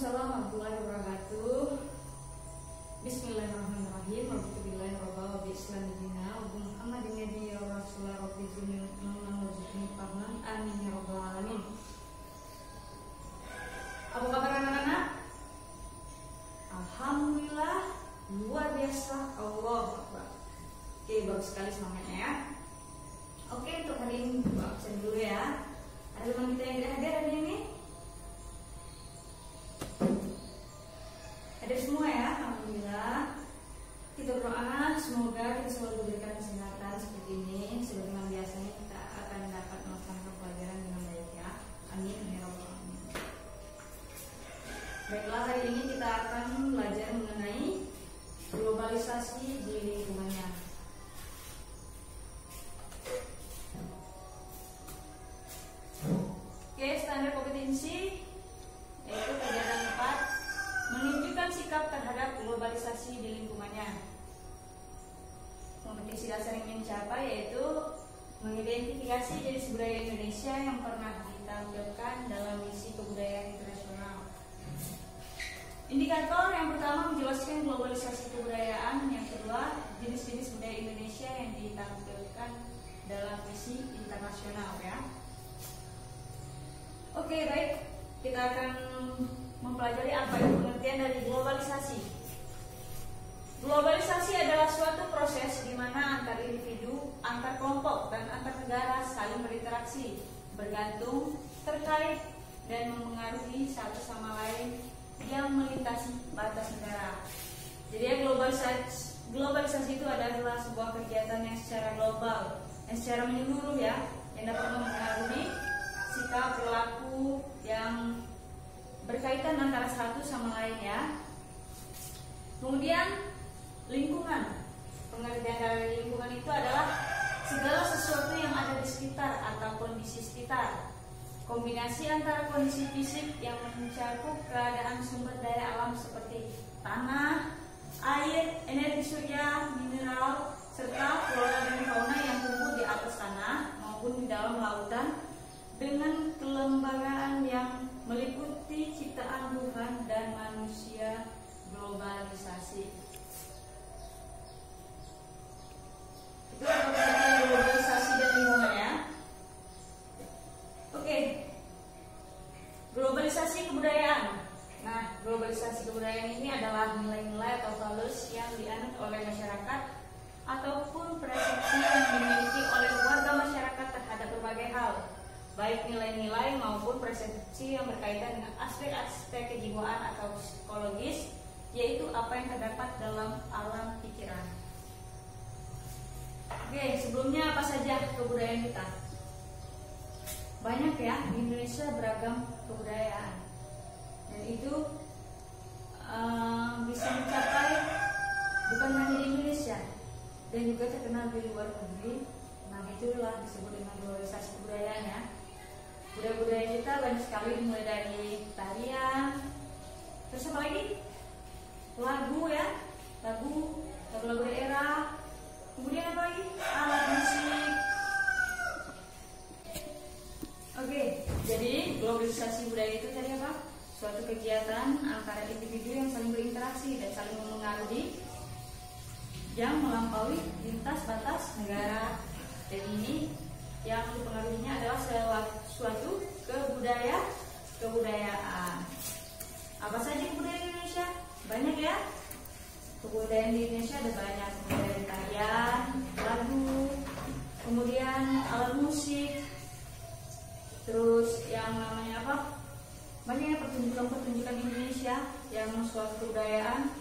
Waalaikumsalam warahmatullahi wabarakatuh. Bismillahirrahmanirrahim. Alhamdulillahi rabbil alamin. Wa Muhammadin nabiyyi wa rasulullah rabbil alamin. Amin ya rabbal alamin. Apa kabar anak-anak? Alhamdulillah, luar biasa. Allahu Akbar. Oke, bagus sekali semangatnya ya. Oke, untuk hari ini absen dulu ya. Ada teman kita yang tidak hadir hari ini? Ada semua ya, alhamdulillah. Kita berdoa semoga kita selalu diberikan kesehatan seperti ini. Sebagaimana biasanya kita akan dapat melaksanakan pelajaran dengan baik ya. Amin ya rabbal alamin. Baiklah, hari ini kita akan belajar mengenai globalisasi di lingkungannya. Oke, standar kompetensi yaitu kegiatan 4, menunjukkan sikap terhadap globalisasi di lingkungannya. Kompetensi dasar yang ingin dicapai yaitu mengidentifikasi jenis budaya Indonesia yang pernah ditampilkan dalam misi kebudayaan internasional. Indikator yang pertama menjelaskan globalisasi kebudayaan, yang kedua jenis-jenis budaya Indonesia yang ditampilkan dalam misi internasional ya. Oke, baik. Kita akan mempelajari apa itu pengertian dari globalisasi. Globalisasi adalah suatu proses di mana antar individu, antar kelompok, dan antar negara saling berinteraksi, bergantung, terkait, dan memengaruhi satu sama lain yang melintasi batas negara. Jadi ya, globalisasi itu adalah sebuah kegiatan yang secara global, yang secara menyeluruh ya, yang dapat mempengaruhi sikap perilaku yang berkaitan antara satu sama lain ya. Kemudian lingkungan. Pengertian dari lingkungan itu adalah segala sesuatu yang ada di sekitar atau kondisi sekitar. Kombinasi antara kondisi fisik yang mencakup keadaan sumber daya alam seperti tanah, air, energi surya, mineral, serta flora dan fauna yang tumbuh di atas tanah maupun di dalam lautan, dengan kelembagaan yang meliputi ciptaan Tuhan dan manusia. Globalisasi itu adalah globalisasi dan lingkungan ya. Oke, globalisasi kebudayaan. Nah, globalisasi kebudayaan ini adalah nilai-nilai atau values yang dianut oleh masyarakat ataupun persepsi yang dimiliki oleh warga masyarakat terhadap berbagai hal, baik nilai-nilai maupun persepsi yang berkaitan dengan aspek-aspek kejiwaan atau psikologis, yaitu apa yang terdapat dalam alam pikiran. Oke, sebelumnya apa saja kebudayaan kita? Banyak ya, di Indonesia beragam kebudayaan, dan itu bisa mencapai bukan hanya di Indonesia, dan juga terkenal di luar negeri. Nah, itulah disebut dengan globalisasi kebudayaan ya. Budaya-budaya kita banyak sekali, mulai dari tarian, terus apa lagi? Lagu ya, lagu-lagu daerah. Kemudian apa lagi? Alat musik. Oke, jadi globalisasi budaya itu tadi apa? Suatu kegiatan antara individu yang saling berinteraksi dan saling memengaruhi, yang melampaui lintas batas negara. Dan ini yang dipengaruhinya adalah suatu kebudayaan. Apa saja kebudayaan Indonesia? Banyak ya. Kebudayaan di Indonesia ada banyak, mulai dari tarian, lagu, kemudian alat musik, terus yang namanya apa? Banyak pertunjukan Indonesia yang suatu kebudayaan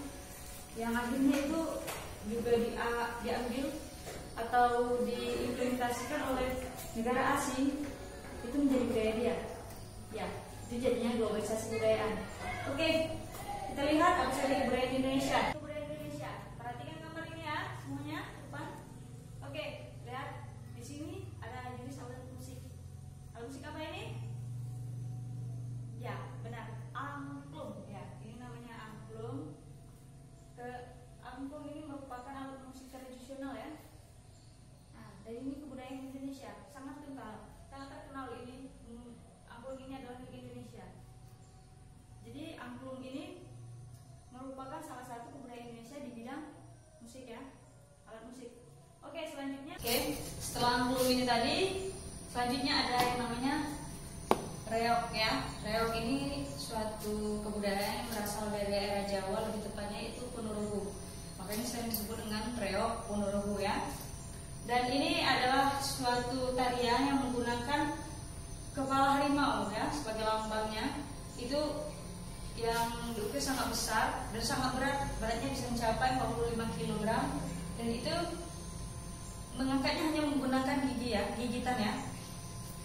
yang akhirnya itu juga diambil atau diimplementasikan oleh negara asing, itu menjadi budaya dia. Ya, itu jadinya globalisasi kebudayaan. Oke, kita lihat apa saja kebudayaan Indonesia. Kebudayaan Indonesia. Perhatikan gambar ini ya, semuanya depan. Oke, lihat di sini ada jenis alat musik. Alat musik apa ini? Ya, benar, angklung. Ya, ini namanya angklung. Angklung ini merupakan alat musik tradisional ya. Nah, dan ini kebudayaan Indonesia, sangat kental, sangat terkenal ini. Angklung ini adalah milik Indonesia. Jadi angklung Oke, setelah angklung ini tadi, selanjutnya ada yang namanya reog ya. Reog ini suatu kebudayaan yang berasal dari daerah Jawa, lebih tepatnya itu Ponorogo. Makanya saya disebut dengan reog Ponorogo ya. Dan ini adalah suatu tarian yang menggunakan kepala harimau ya sebagai lambangnya. Itu yang diukir sangat besar dan sangat berat, beratnya bisa mencapai 45 kg. Dan itu mengangkatnya hanya menggunakan gigi ya, gigitan ya.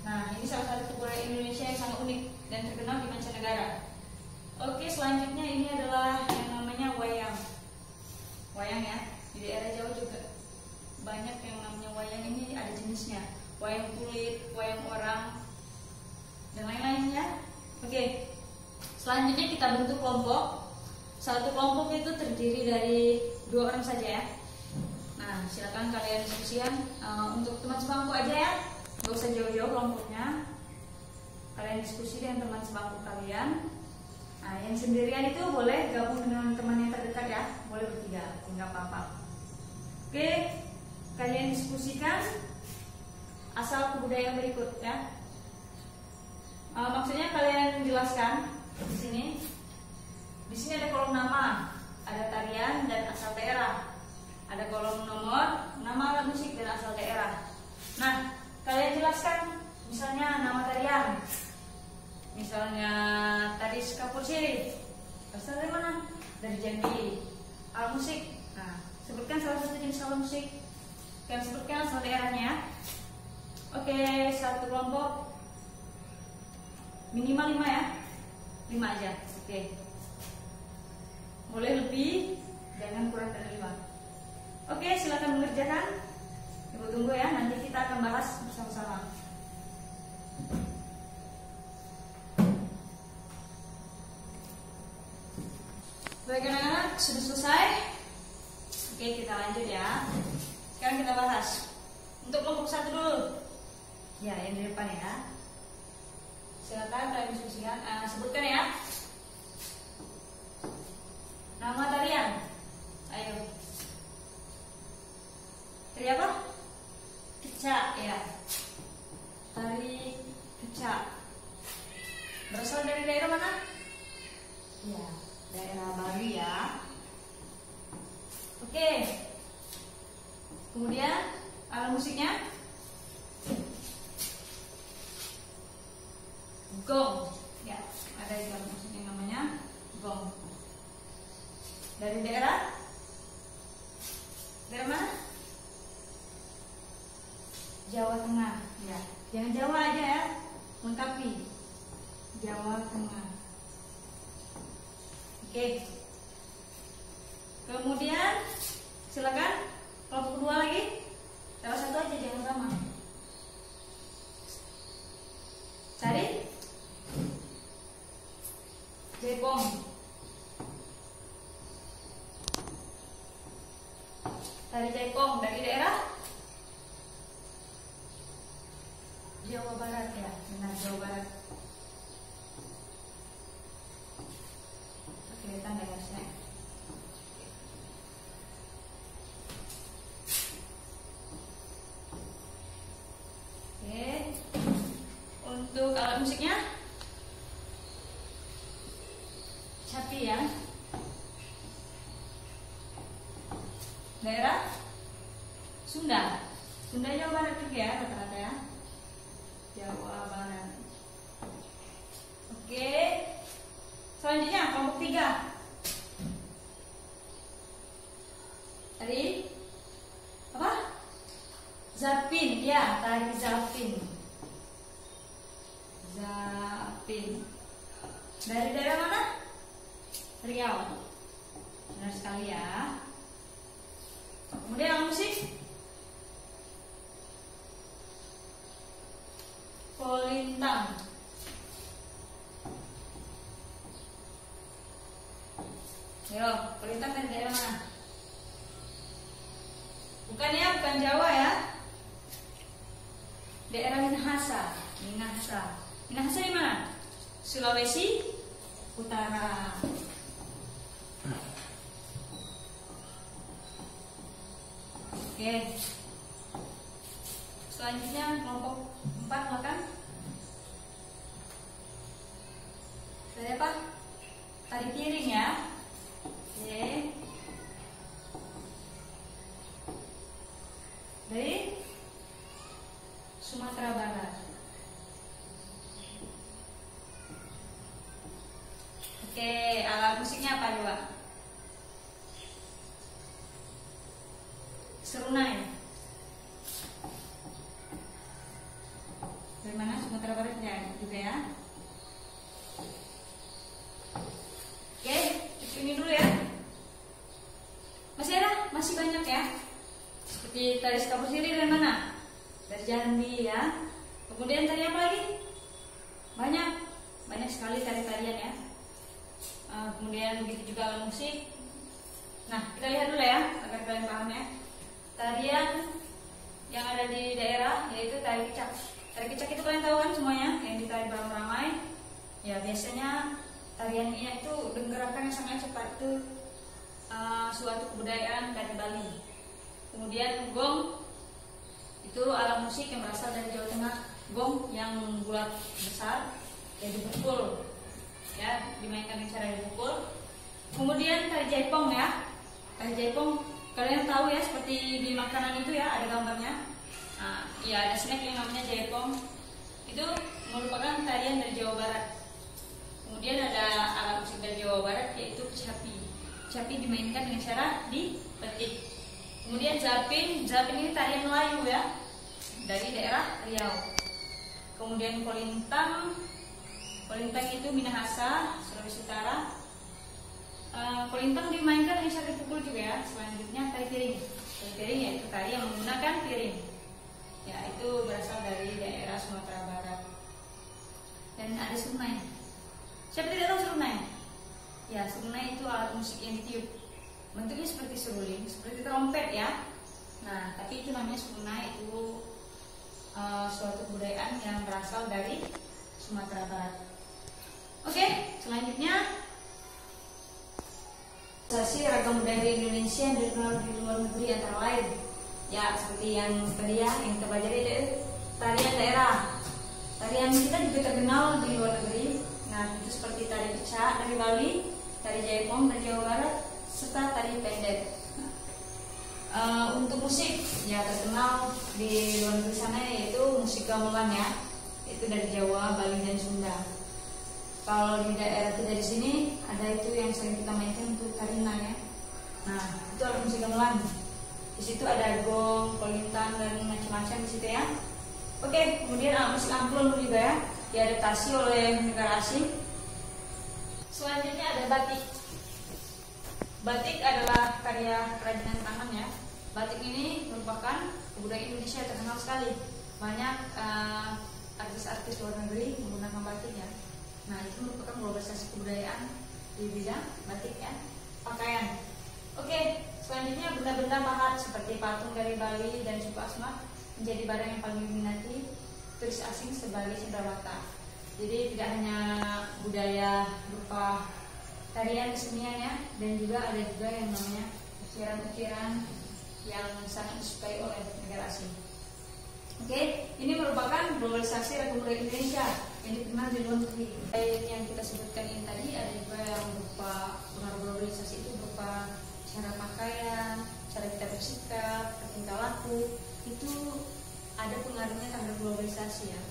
Nah, ini salah satu kebudayaan Indonesia yang sangat unik dan terkenal di mancanegara. Oke, selanjutnya ini adalah yang namanya wayang. Wayang ya, di daerah Jawa juga banyak yang namanya wayang, ini ada jenisnya. Wayang kulit, wayang orang, dan lain-lainnya. Oke, selanjutnya kita bentuk kelompok. Satu kelompok itu terdiri dari 2 orang saja ya. Nah, silakan kalian diskusikan untuk teman sebangku aja ya, gak usah jauh-jauh kelompoknya. Kalian diskusi dengan teman sebangku kalian. Nah, yang sendirian itu boleh gabung dengan teman yang terdekat ya, boleh bertiga, nggak apa-apa. Oke, kalian diskusikan asal kebudayaan berikut ya. Maksudnya kalian jelaskan di sini. Di sini ada kolom nama, ada tarian dan asal daerah. Ada kolom nomor, nama alat musik dan asal daerah. Nah, kalian jelaskan misalnya nama tarian. Misalnya tari Kapur Sirih. Berasal dari mana? Dari Jambi. Alat musik. Nah, sebutkan salah satu jenis alat musik. Kalian sebutkan asal daerahnya. Oke, satu kelompok minimal 5 ya. 5 aja. Oke. Boleh lebih, jangan kurang dari 5. Oke, silakan mengerjakan. Ibu tunggu ya, nanti kita akan bahas bersama-sama. Baik anak-anak, sudah selesai. Oke, kita lanjut ya. Sekarang kita bahas untuk kelompok 1 dulu. Ya, yang di depan ya. Silakan kalian diskusikan. Sebutkan ya. Nama tarian. Ayo. Tari apa? Kecak ya. Tari kecak. Berasal dari daerah mana? Ya, daerah Bali ya. Oke. Kemudian alat musiknya gong. Ya, ada alat musiknya namanya gong. Dari daerah mana? Jawa Tengah ya. Jangan Jawa aja ya, lengkapi Jawa Tengah. Oke. Kemudian silakan kelompok 2 lagi. Salah satu aja, jangan sama. Cari Jaipong. Tari Jaipong dari daerah Jawa Barat ya, benar Jawa Barat. Kelihatan daerahnya. Oke, untuk alat musiknya capi ya. Daerah Sunda. Sunda Jawa Barat juga ya rata-rata ya. Jawa Barat. Oke. Selanjutnya kelompok 3. Tadi apa? Zapin ya, tari Zapin. Zapin. Dari daerah mana? Riau. Benar sekali ya. Kemudian alat musik Kolintang. Yo, Kolintang dari daerah mana? Bukan ya, bukan Jawa ya. Daerah Minahasa. Minahasa di mana? Sulawesi Utara. Oke. Selanjutnya kelompok 4 makan. Dari apa? Tari piring ya. Oke. Dari Sumatera Barat. Oke, alat musiknya apa coba? Serunai. Dari mana? Sumatera Barat ya juga ya. Oke, ini dulu ya. Masih ada? Masih banyak ya. Seperti tari sekapur siri dari mana? Dari Jambi ya. Kemudian tari apa lagi? Banyak sekali tari-tarian ya. Kemudian begitu juga alat musik. Nah, kita lihat dulu ya agar kalian paham ya. Tarian yang ada di daerah yaitu tari kecak. Tari kecak itu kalian tahu kan semuanya, yang ditari beramai-ramai. Ya biasanya tarian ini itu dengan gerakan yang sangat cepat, itu suatu kebudayaan dari Bali. Kemudian gong itu alat musik yang berasal dari Jawa Tengah. Gong yang bulat besar, ya dipukul, ya dimainkan dengan cara dipukul. Kemudian tari jaipong ya. Tari jaipong kalian tahu ya, seperti di makanan itu ya ada gambarnya. Nah, ya ada snack yang namanya jaipong. Itu merupakan tarian dari Jawa Barat. Kemudian ada alat musik dari Jawa Barat yaitu kecapi. Kecapi dimainkan dengan cara dipetik. Kemudian zapin ini tarian Melayu ya, dari daerah Riau. Kemudian kolintang itu Minahasa, Sulawesi Utara. Kolintang dimainkan dengan cara dipukul juga ya. Selanjutnya tari piring. Tari piring yaitu tari yang menggunakan piring. Ya, itu berasal dari daerah Sumatera Barat. Dan ada serunai. Siapa tidak tahu serunai? Ya, serunai itu alat musik yang ditiup. Bentuknya seperti seruling, seperti trompet ya. Nah, tapi itu namanya serunai, itu suatu kebudayaan yang berasal dari Sumatera Barat. Oke, selanjutnya ragam budaya di Indonesia yang dikenal di luar negeri antara lain ya, seperti yang tadi ya, yang kita pelajari itu tarian daerah. Tarian kita juga terkenal di luar negeri. Nah, itu seperti tari kecak dari Bali, tari jaipong dari Jawa Barat, serta tari pendek. Untuk musik ya terkenal di luar negeri sana yaitu musik gamelan ya, itu dari Jawa, Bali dan Sunda. Kalau di daerah kita di sini ada itu yang sering kita mainkan untuk tarina ya. Nah, itu alat musik gamelan. Di situ ada gong, kolintang dan macam-macam di situ ya. Oke, kemudian alat musik angklung juga ya, diadaptasi oleh negara asing. Selanjutnya ada batik. Batik adalah karya kerajinan tangan ya. Batik ini merupakan kebudayaan Indonesia yang terkenal sekali. Banyak artis-artis luar negeri menggunakan batik ya. Nah, itu merupakan globalisasi kebudayaan di bidang batik ya, pakaian. Oke, selanjutnya benda-benda pahat seperti patung dari Bali dan suku Asmat menjadi barang yang paling diminati turis asing sebagai cendrawasih. Jadi tidak hanya budaya berupa tarian kesenian ya, dan juga ada juga yang namanya ukiran-ukiran yang sangat disukai oleh negara asing. Oke, ini merupakan globalisasi ragam budaya Indonesia yang dikenal di luar negeri. Yang kita sebutkan ini tadi ada juga yang berupa pengaruh globalisasi, itu berupa cara pakaian, cara kita bersikap, tingkah laku, itu ada pengaruhnya terhadap globalisasi ya.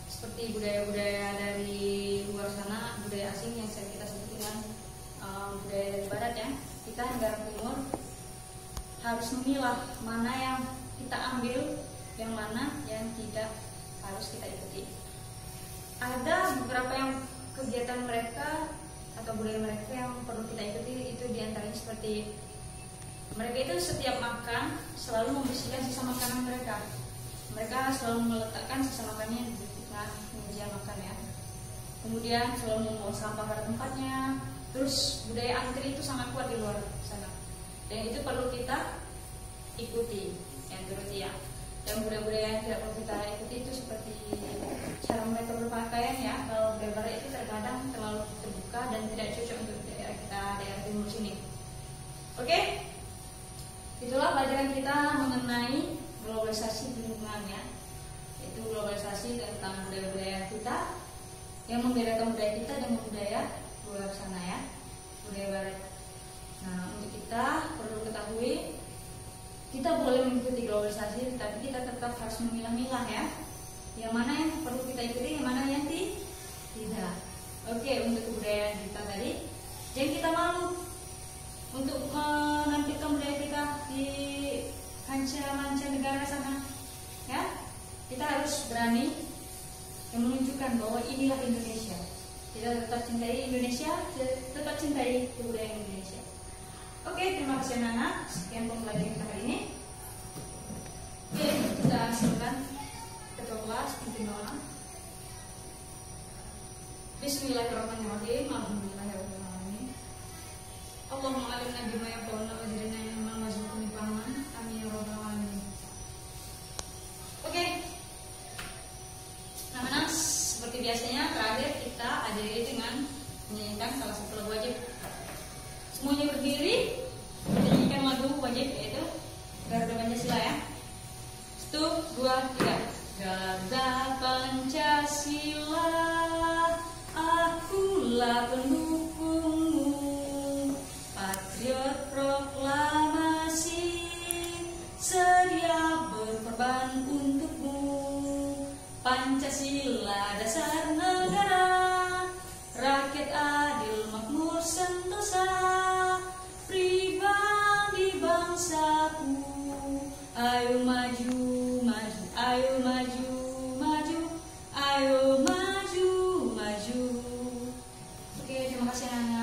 Seperti budaya-budaya dari luar sana, budaya asing yang sering kita sebut dengan budaya dari barat ya. Kita negara timur harus memilah mana yang kita ambil, yang mana yang tidak harus kita ikuti. Ada beberapa yang kegiatan mereka atau budaya mereka yang perlu kita ikuti, itu diantaranya seperti mereka itu setiap makan selalu membersihkan sisa makanan mereka. Mereka selalu meletakkan sisa makannya di depan meja makan ya. Kemudian selalu membawa sampah pada tempatnya. Terus budaya antri itu sangat kuat di luar sana. Dan itu perlu kita ikuti, yang turuti ya. Dan budaya-budaya yang tidak perlu kita ikuti itu seperti cara mereka berpakaian ya. Kalau budaya barat itu terkadang terlalu terbuka dan tidak cocok untuk daerah kita, daerah timur sini. Oke, itulah pelajaran kita mengenai globalisasi di lingkungan ya. globalisasi tentang budaya-budaya kita yang membedakan budaya kita dengan budaya luar sana ya, budaya barat. Nah, untuk kita perlu ketahui, kita boleh mengikuti globalisasi, tapi kita tetap harus memilah-milah ya. Yang mana yang perlu kita ikuti, yang mana yang tidak. Oke, untuk kebudayaan kita tadi, jangan kita malu untuk menampilkan budaya kita di kancah mancanegara sana, ya. Kita harus berani menunjukkan bahwa inilah Indonesia. Kita tetap cintai Indonesia, tetap cintai kebudayaan Indonesia. Oke, terima kasih anak-anak. Sekian pembelajaran kita hari ini. Oke, kita silakan ketua kelas pimpin doa. Bismillahirrahmanirrahim. Alhamdulillahirrahmanirrahim. Allahumma alimna bima yanfa'una wa zidna ilman warzuqna fahman. Amin ya rabbal alamin. Oke. Anak-anak, seperti biasanya terakhir kita akhiri dengan menyanyikan salah satu lagu wajib. Semuanya berdiri menyanyikan lagu wajib, yaitu Garuda Pancasila ya. 1, 2, 3. Garuda Pancasila, akulah pendukungmu, patriot proklamasi, sedia berkorban untukmu. Pancasila dasar negara, rakyat adil makmur sentosa, pribadi bangsaku. Ayo maju, maju, ayo maju, maju, ayo maju, maju. Oke, terima kasih anak-anak.